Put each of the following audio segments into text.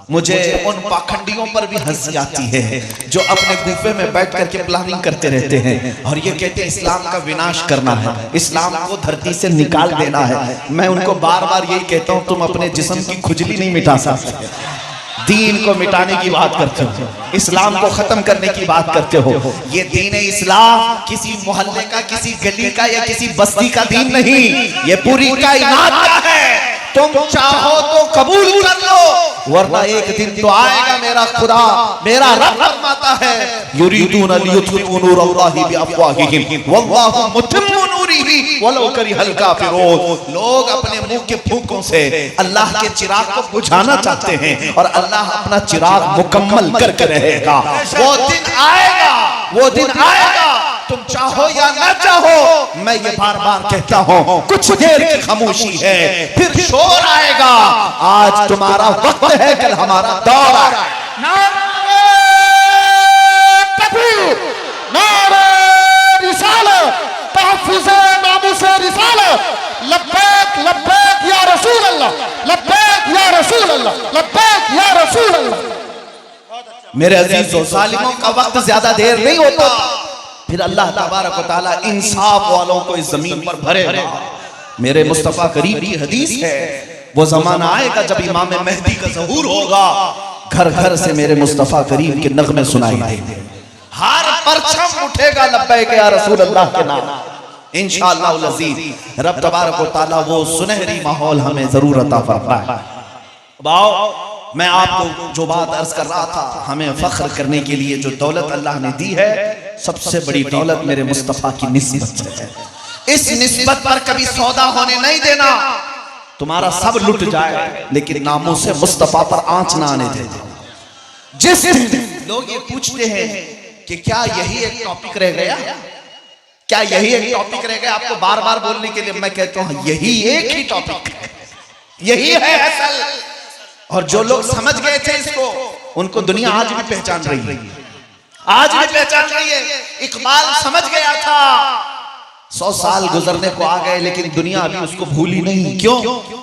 मुझे उन पाखंडियों पर भी हंसी आती है जो अपने गुफे में बैठ करके प्लानिंग करते रहते हैं और ये कहते हैं इस्लाम का विनाश करना है, इस्लाम को धरती से निकाल देना है। मैं उनको बार बार यही कहता हूँ, तुम अपने जिस्म की खुजली नहीं मिटा सकते, दीन को मिटाने की बात करते हो, इस्लाम को खत्म करने की बात करते हो। ये दीन इस्लाम किसी मोहल्ले का, किसी गली का या किसी बस्ती का दीन नहीं, ये पूरी कायनात का है। तुम चाहो तो कबूल कर लो, वरना एक दिन तो आएगा मेरा खुदा, मेरा रब फरमाता है युरीदूना लियुत्फिउ नूरल्लाहि बिअफ़वाहिहिम वल्लाहु मुतिम्मु नूरिही वलौ करिहल काफ़िरून। लोग अपने मुंह के फूंकों से अल्लाह के चिराग को बुझाना चाहते हैं और अल्लाह अपना चिराग मुकम्मल करके रहेगा। वो दिन आएगा, वो दिन आएगा, तुम चाहो या ना चाहो। मैं ये बार बार कहता हूँ, कुछ देर की खामोशी है, फिर शोर आएगा। आज तुम्हारा वक्त है, कल हमारा दौर आएगा। नारे तकबीर, नारे रिसालत, तहफ़्फ़ुज़े नामुसे रिसालत, लब्बैक लब्बैक या रसूल अल्लाह, लब्बैक या रसूल अल्लाह, लब्बैक या रसूल अल्लाह। मेरे अजीज़ों, ज़ालिमों का वक्त ज्यादा देर नहीं होता, फिर अल्लाह तबारक व तआला इंसाफ वालों को इस जमीन पर भरेगा। मेरे मुस्तफा करीम की हदीस है, वो जमाना आएगा जब इमाम मेहदी का ज़हूर होगा, घर घर से मेरे मुस्तफा करीम के नगमे सुनाई देंगे, हर परचम उठेगा लब्बैक या रसूल अल्लाह के नाम। इंशाअल्लाह अज़ीज़ रब तबारक व तआला वो सुनहरी माहौल हमें जरूर अता फरमाए। बाओ, मैं आपको जो बात अर्ज कर रहा था, हमें फख्र करने के लिए जो दौलत अल्लाह ने दी है, सबसे बड़ी दौलत मेरे मुस्तफा की निस्बत है। इस निस्बत पर कभी सौदा होने नहीं देना। तुम्हारा सब लुट जाए लेकिन नामों से मुस्तफा पर आंच ना आने देना। जिस लोग ये पूछते हैं कि क्या यही एक टॉपिक रह गया, क्या यही एक टॉपिक रह गया आपको बार बार बोलने के लिए, मैं कहता हूं यही एक ही टॉपिक है, यही है असल। और जो लोग समझ गए थे इसको, उनको दुनिया आज भी पहचान रही है, आज भी पहचान रही है। इकबाल समझ गया था, 100 साल गुजरने को आ गए लेकिन दुनिया अभी उसको भूली नहीं। क्यों?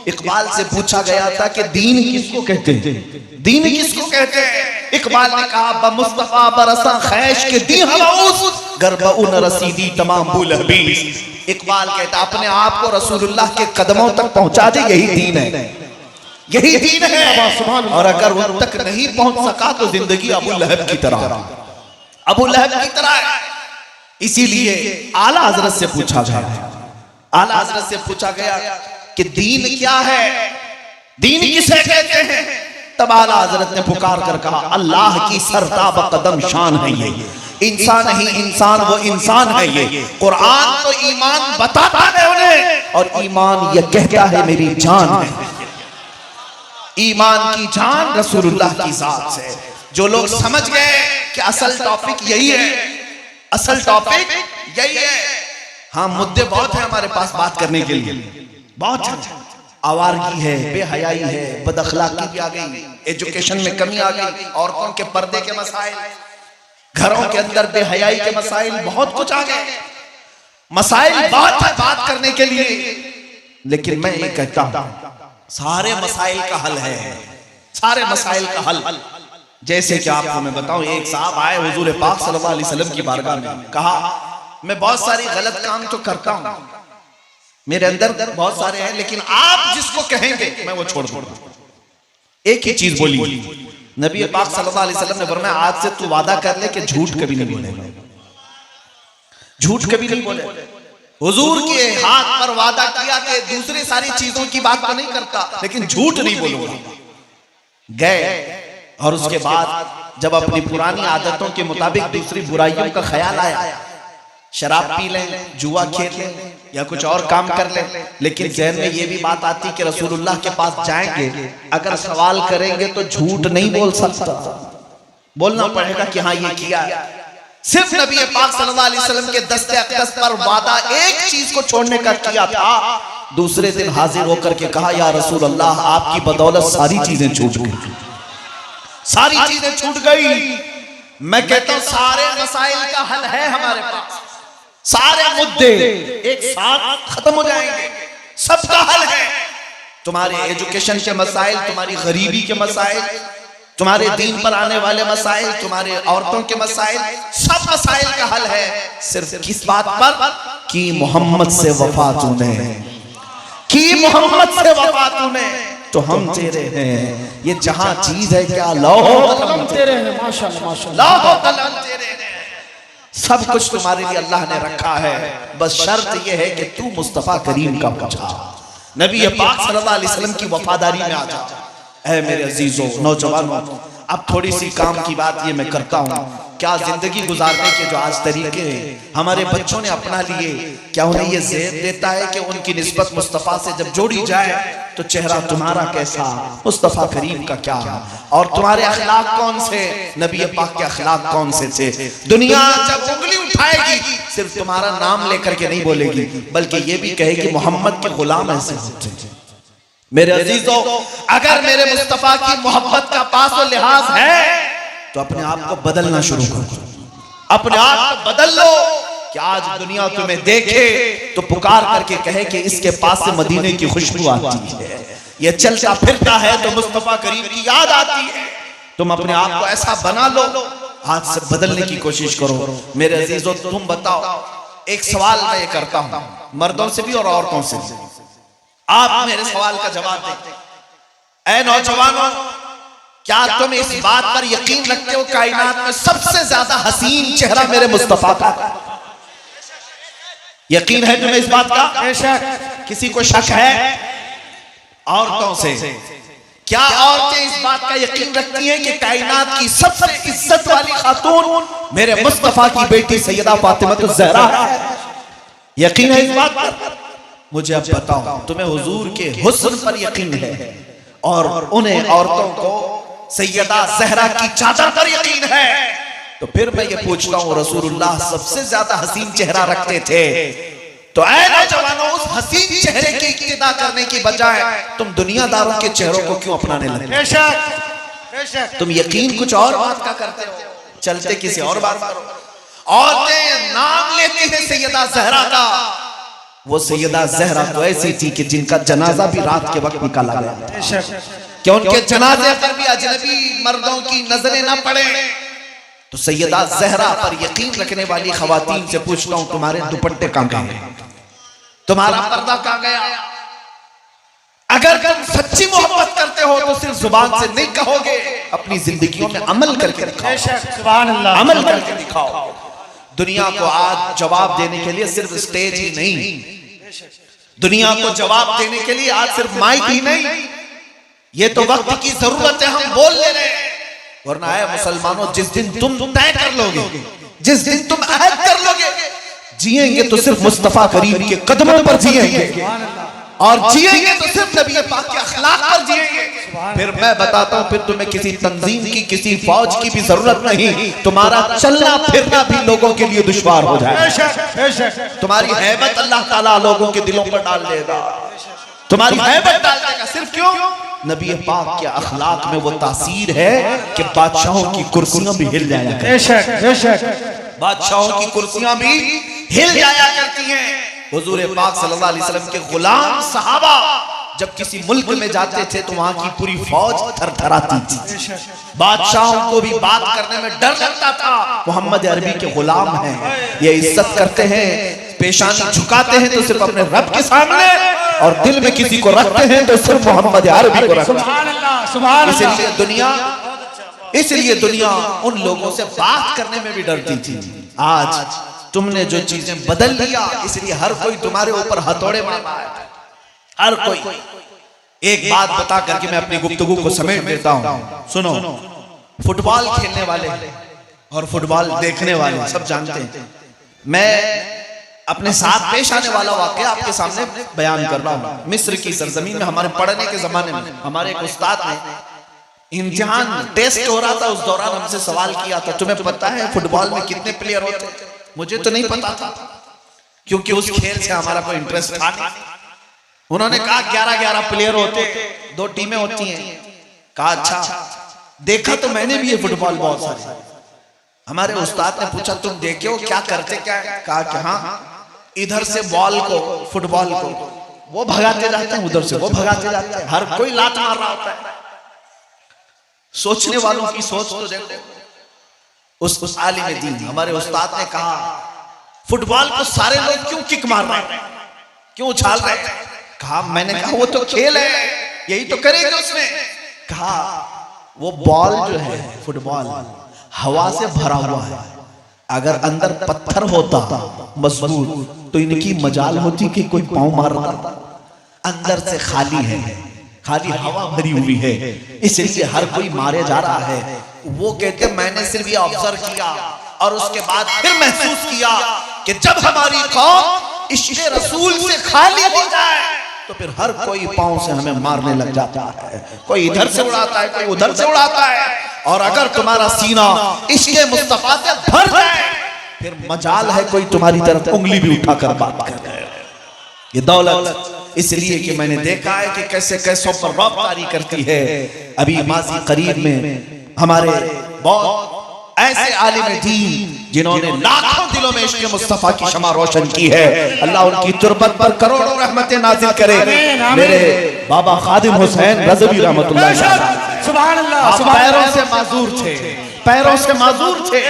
इकबाल से पूछा गया था कि दीन किसको कहते हैं, दीन किसको कहते हैं। इकबाल ने कहा बमुस्तफा बरसा खैश के दी हवाउस गरबउन रसीदी तमाम बुल हबीस। इकबाल कहता अपने आप को रसूलुल्लाह के कदमों तक पहुंचा दे, यही दीन है, यही दीन है। और अगर उन तक नहीं पहुंच सका तो जिंदगी अबू लहब की तरह, अबू लहब की तरह। इसीलिए आला हजरत से पूछा गया, आला हजरत से पूछा गया कि दीन क्या है, दीन किसे कहते हैं। तब आला हजरत ने पुकार कर कहा अल्लाह की सरताब कदम शान है ये, इंसान नहीं इंसान वो इंसान है ये। कुरान तो ईमान बताता है उन्हें, और ईमान ये कहता है मेरी जान है। ईमान की जान रसूलुल्लाह की जात से। जो लोग समझ गए कि असल टॉपिक यही है, असल टॉपिक यही है। हाँ, मुद्दे बहुत है हमारे पास बात करने के लिए, बहुत आवारगी है, बेहयाई है, बदअखलाकी भी आ गई, एजुकेशन में कमी आ गई, औरतों के पर्दे के मसाइल, घरों के अंदर बेहयाई के मसाइल, बहुत कुछ आ गए। मसाइल बहुत है बात करने के लिए, लेकिन मैं ये कहता हूं सारे मसाइल का हल है, सारे मसाइल का हल। जैसे कि आपको मैं बताऊं, एक साहब आए हुजूर पाक सल्लल्लाहु अलैहि वसल्लम की बारगाह में, कहा मैं बहुत सारी गलत काम तो करता हूं, मेरे अंदर बहुत सारे हैं, लेकिन आप जिसको कहेंगे मैं वो छोड़ दूंगा। एक ही चीज बोली नबी पाक सल्लल्लाहु अलैहि वसल्लम ने फरमाया आज से तू वादा कर ले कि झूठ कभी नहीं बोलेगा, झूठ कभी नहीं बोले। हुजूर के हाथ पर वादा किया कि दूसरी सारी चीजों की बात तो नहीं करता, लेकिन झूठ नहीं बोलूंगा। गए और उसके बाद जब अपनी पुरानी आदतों के मुताबिक दूसरी बुराइयों का ख्याल आया, शराब पी लें, जुआ खेल लें या कुछ और काम कर लें, लेकिन ज़हन में ये भी बात आती कि रसूलुल्लाह के पास जाएंगे, अगर सवाल करेंगे तो झूठ नहीं बोल सकता, बोलना पड़ेगा कि हाँ ये किया। सिर्फ नबी पाक सल्लल्लाहु अलैहि वसल्लम के दस्ते अक़दस पर वादा एक चीज को छोड़ने का किया था, दूसरे दिन हाजिर होकर के कहा या रसूल अल्लाह आपकी बदौलत सारी चीजें छूट गई, सारी चीजें छूट गई। मैं कहता हूं सारे मसाइल का हल है हमारे पास, सारे मुद्दे एक साथ खत्म हो जाएंगे, सबका हल है। तुम्हारे एजुकेशन के मसाइल, तुम्हारी गरीबी के मसाइल, तुम्हारे दीन पर आने वाले मसाइल, तुम्हारे औरतों के मसाइल, सब मसाइल का हल है सिर्फ किस बात पर कि मोहम्मद से वफा तूने, कि मोहम्मद से वफा तूने, तो हम तेरे हैं। ये जहां चीज है क्या लौहो कलम तेरे हैं, माशाअल्लाह माशाअल्लाह, लौहो कलम तेरे हैं, सब कुछ तुम्हारे लिए अल्लाह ने रखा है। बस शर्त यह है कि तू मुस्तफा करीम का पूछा, नबी पाक सल्लल्लाहु अलैहि वसल्लम की वफादारी में आ जा। ऐ मेरे अजीजों नौजवानों, अब थोड़ी सी काम की बात ये मैं करता हूँ, क्या जिंदगी गुजारने के जो आज तरीके हैं हमारे बच्चों ने अपना लिए, क्या उन्हें ये ज़ेद देता है कि उनकी निस्बत मुस्तफ़ा से जब जोड़ी जाए तो चेहरा तुम्हारा कैसा, मुस्तफ़ा करीम का क्या, और तुम्हारे अखलाक कौन से, नबी पाक के अखलाक कौन से थे। दुनिया जब उंगली उठाएगी सिर्फ तुम्हारा नाम लेकर के नहीं बोलेगी, बल्कि ये भी कहेगी मोहम्मद के गुलाम ऐसे होते हैं। मेरे अजीजों, अगर मेरे मुस्तफा की मोहब्बत का पास और लिहाज है तो अपने आप को बदलना शुरू करो, अपने आप को बदल लो कि आज दुनिया तुम्हें देखे तो पुकार करके कहे कि इसके पास से मदीने की खुशबू आती है, ये चलता फिरता है तो मुस्तफा करीम की याद आती है। तुम अपने आप को ऐसा बना लो, आज से बदलने की कोशिश करो। मेरे अजीजों, तुम बताओ, एक सवाल मैं ये करता हूं मर्दों से भी और औरतों से भी, आप मेरे सवाल का जवाब दें। ऐ नौजवानों, क्या तुम इस बात पर यकीन रखते हो कायनात में सबसे ज्यादा हसीन चेहरा मेरे मुस्तफा का? यकीन है तुम्हें इस बात का? किसी को शक है? औरतों से, क्या औरतें इस बात का यकीन रखती हैं कि कायनात की सबसे इज्जत वाली खातून मेरे मुस्तफा की बेटी सैयदा फातिमा ज़हरा है? यकीन है इस बात पर? मुझे अब बताओ, तुम्हें हुजूर के हुस्न पर यकीन है और उन्हें औरतों को सैयदा ज़हरा की चादर पर यकीन है, तो फिर मैं ये पूछता हूँ, रसूलुल्लाह सबसे ज्यादा हसीन चेहरा रखते थे, तो ऐ नौजवानों, उस हसीन चेहरे की इक्तिदा करने की बजाय तुम दुनियादारों के चेहरों को क्यों अपनाने लगे? बेशक तुम यकीन कुछ और बात का करते हो, चलते किसी और बात करो। औरतें नाम लेती हैं सैयदा ज़हरा का, वो सैयदा ज़हरा तो ऐसी थी कि जिनका जनाजा भी रात के वक्त निकाला गया, कि उनके जनाजे पर भी अजनबी मर्दों की नजरें ना पड़े। तो सैयदा ज़हरा पर यकीन रखने वाली खवातीन से पूछता हूं, तुम्हारे दुपट्टे कहां गए, तुम्हारा पर्दा कहां गया? अगर तुम सच्ची मोहब्बत करते हो तो सिर्फ जुबान से नहीं कहोगे, अपनी जिंदगियों में अमल करके दिखाओ, सुभान अल्लाह, अमल करके दिखाओ। दुनिया को आज जवाब देने के लिए सिर्फ स्टेज ही नहीं, दुनिया को जवाब देने के लिए आज सिर्फ माइक ही नहीं, ये तो वक्त की जरूरत है, हम बोल ले रहे हैं। वरना है मुसलमानों, जिस दिन तुम तय कर लोगे, जिस दिन तुम अहद कर लोगे, जिएंगे तो सिर्फ मुस्तफा करीम के कदमों पर जिएंगे, और जिएंगे तो सिर्फ नबी पाक के अखलाक पर जिएंगे। फिर मैं बताता हूं, फिर तुम्हें किसी तंजीम की, किसी फौज की भी जरूरत नहीं, तुम्हारा चलना फिरना भी लोगों के लिए दुश्वार हो जाए। तुम्हारी हैबत अल्लाह ताला लोगों के दिलों पर डाल देगा, तुम्हारी हैबत डाल देगा। सिर्फ क्यों? नबी पाक के अखलाक में वो तासीर है कि बादशाहों की कुर्सियां भी हिल जाया करती, बादशाहों की कुर्सियां भी हिल जाया करती हैं। हुजूर पाक सल्लल्लाहु अलैहि वसल्लम के गुलाम सहाबा जब किसी मुल्क में जाते थे तो वहां की पूरी फौज थरथराती थी, बादशाहों को भी बात करने में डर लगता था। मोहम्मद अरबी के गुलाम हैं, ये इज्जत करते हैं, पेशानी झुकाते हैं तो सिर्फ अपने रब के सामने, और दिल में किसी को रखते हैं तो सिर्फ मोहम्मद अरबी को रखते हैं। इसलिए दुनिया उन लोगों से बात करने में भी डरती थी। आज तुमने जो चीजें बदल लिया, इसलिए हर कोई तुम्हारे ऊपर हथौड़े मार रहा है, हर कोई। एक बात बता करके मैं अपनी गुफ्तगू को समेट देता हूं, सुनो। फुटबॉल खेलने वाले और फुटबॉल देखने वाले सब जानते हैं, मैं अपने साथ पेश आने वाला वाकया आपके सामने बयान कर रहा हूं। मिस्र की सरजमीन में हमारे पढ़ने के जमाने में हमारे एक उस्ताद ने इम्तिहान टेस्ट हो रहा था, उस दौरान हमसे सवाल किया था, तुम्हें पता है फुटबॉल में कितने प्लेयर होते हैं? मुझे तो नहीं पता था, क्योंकि उस खेल से हमारा कोई इंटरेस्ट था नहीं। उन्होंने कहा 11-11 प्लेयर होते, 2 टीमें होती हैं। कहा अच्छा, देखा तो मैंने भी ये फुटबॉल बहुत सारे। हमारे उस्ताद ने पूछा तुम देखे हो, क्या करते क्या है? कहा कि हाँ, इधर से बॉल को, फुटबॉल को वो भगाते जाते हैं, उधर से वो भगाते जाते हैं, हर कोई लात मार रहा होता है। सोचने वालों की सोच तो देखो। उस आलिम दीन हमारे उस्ताद ने कहा, फुटबॉल को सारे लोग क्यों किक मार रहे हैं, क्यों उछाल रहे हैं? कहा, मैंने कहा वो तो खेल है, यही तो करेगा उसने। कहा वो बॉल जो है फुटबॉल हवा से भरा हुआ है, अगर अंदर पत्थर होता मजबूत तो इनकी मजाल होती कि कोई पांव मारता। अंदर से खाली है, खाली हवा भरी हुई है, इसलिए हर कोई मारे जा रहा है। वो कहते मैंने सिर्फ ये ऑब्जर्व किया और उसके बाद फिर महसूस किया कि जब हमारी कौम इश्क़ रसूल से खाली हो जाए तो फिर हर कोई पांव से हमें मारने लग जाता है। कोई इधर से उड़ाता है, कोई उधर से उड़ाता है। और अगर तुम्हारा सीना इश्क़ मुस्तफा से भर जाए फिर मजाल है कोई तुम्हारी तरफ उंगली भी उठाकर बात कर रहा है। ये दौलत इसलिए कि मैंने देखा है कि कैसे कैसों पर रौब तारी करती है। अभी माज़ी करीब में हमारे बहुत ऐसे आलिम दीन जिन्होंने लाखों दिलों में इश्क़ मुस्तफा की शमा रोशन की है। अल्लाह उनकी तुरबत पर करोड़ों रहमतें नाज़िल करे। मेरे बाबा खादिम हुसैन रज़वी रहमतुल्लाह अलैह सुभान अल्लाह, पैरों से माजूर थे, पैरों से माजूर थे,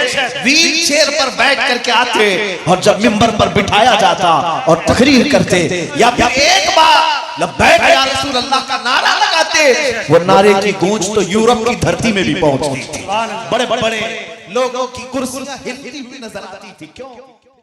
व्हील चेयर पर बैठ करके आते और जब मिंबर पर बिठाया जाता और तकरीर करते या फिर एक बार लब्बैक या रसूल अल्लाह का नारा लगाते, वो नारे की गूंज तो यूरोप की धरती में भी पहुंचती थी। बड़े बड़े लोगों की कुर्सियां हिलती हुई नजर आती थी। क्यों?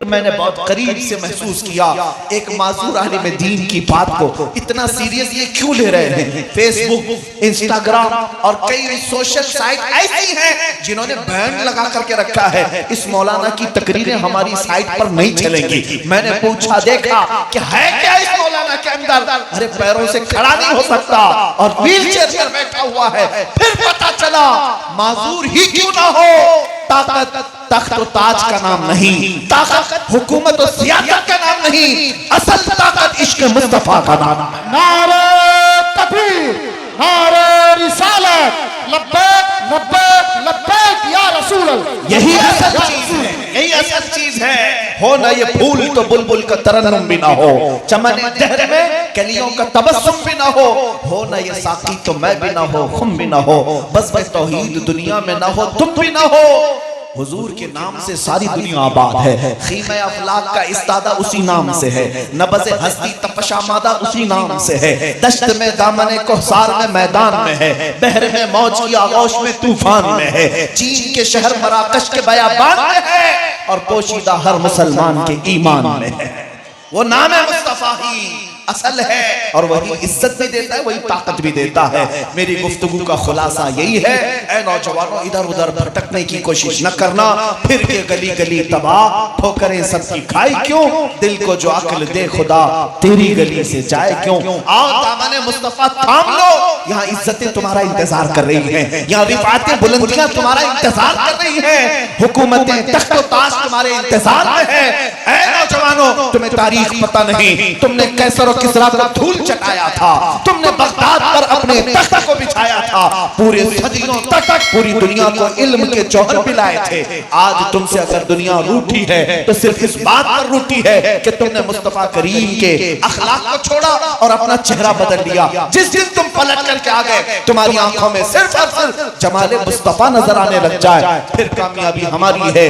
मैंने बहुत करीब से महसूस किया एक माजूर आलिम दीन की बात को इतना सीरियस ये क्यों ले रहे हैं। फेसबुक, इंस्टाग्राम और कई सोशल साइट ऐसी हैं जिन्होंने बैन लगा करके रखा है, इस मौलाना की तकरीरें हमारी साइट पर नहीं चलेंगी। मैंने पूछा, देखा कि है क्या इस मौलाना के अंदर? अरे पैरों से खड़ा नहीं हो सकता और व्हील चेयर पर बैठा हुआ है। फिर पता चला माजूर ही क्यों ना हो, ताकत तख्त और ताज का नाम नहीं, ताकत हुकूमत और सियासत का नाम नहीं, असल ताकत इश्क़ मुस्तफा का नाम है। नारे तकबीर, नारे रिसालत, लब्बैक लब्बैक लब्बैक या रसूल अल्लाह। यही असल चीज है, यही असल चीज है। हो ना ये फूल तो बुलबुल का तरन्नुम भी ना हो, चमन दहर में कलियों का तबस्सुम भी ना हो ना ये साकी तो मैं भी ना हो, खुम भी ना हो, बस बस तौहीद दुनिया में ना हो, तुम भी ना हो। हुजूर के नाम से सारी दुनिया आबाद है, खीमे अफलाक का इस्तादा उसी नाम से है, नबज़े हस्ती तपशा मादा उसी नाम से है, दश्त में दामने कोहसार में मैदान में है, बहर में मौज की आगोश में तूफान में है, चीन के शहर मराकश के बयाबान में है और पोशीदा हर मुसलमान के ईमान में है। वो नाम है मुस्तफा ही असल है और वही इज्जत भी देता है, वही ताकत भी देता है। मेरी गुफ्तगू का खुलासा यही है, ऐ नौजवानों इधर उधर भटकने की कोशिश न करना, फिर के गली गली तबाह ठोकरें सबकी खाई क्यों, दिल को जो अक्ल दे खुदा तेरी गली से जाए क्यों। आओ दामने मुस्तफा थाम लो, यहाँ इज्जतें तुम्हारा इंतजार कर रही हैं, यहाँ रिफातें बुलंदियां तुम्हारा इंतजार कर रही हैं, हुकूमतें तख्त और ताज तुम्हारे इंतजार में है। ऐ नौजवानों तुम्हें तारीख पता नहीं, तुमने कैसर और किसरा को धूल चटाया था, तुमने बगदाद पर अपने तख्त को बिछाया था, पूरे सदियों तक पूरी दुनिया को इल्म के जौहर पिलाए थे। आज तुमसे अगर दुनिया रूठी है तो सिर्फ इस बात पर रूठी है कि तुमने मुस्तफा करीम के अखलाक को छोड़ा और अपना चेहरा बदल लिया। जिस दिन तुम पलट करके आ गए तुम्हारी आंखों में सिर्फ और सिर्फ जमाले मुस्तफा नजर आने लग जाए, फिर कामयाबी हमारी है।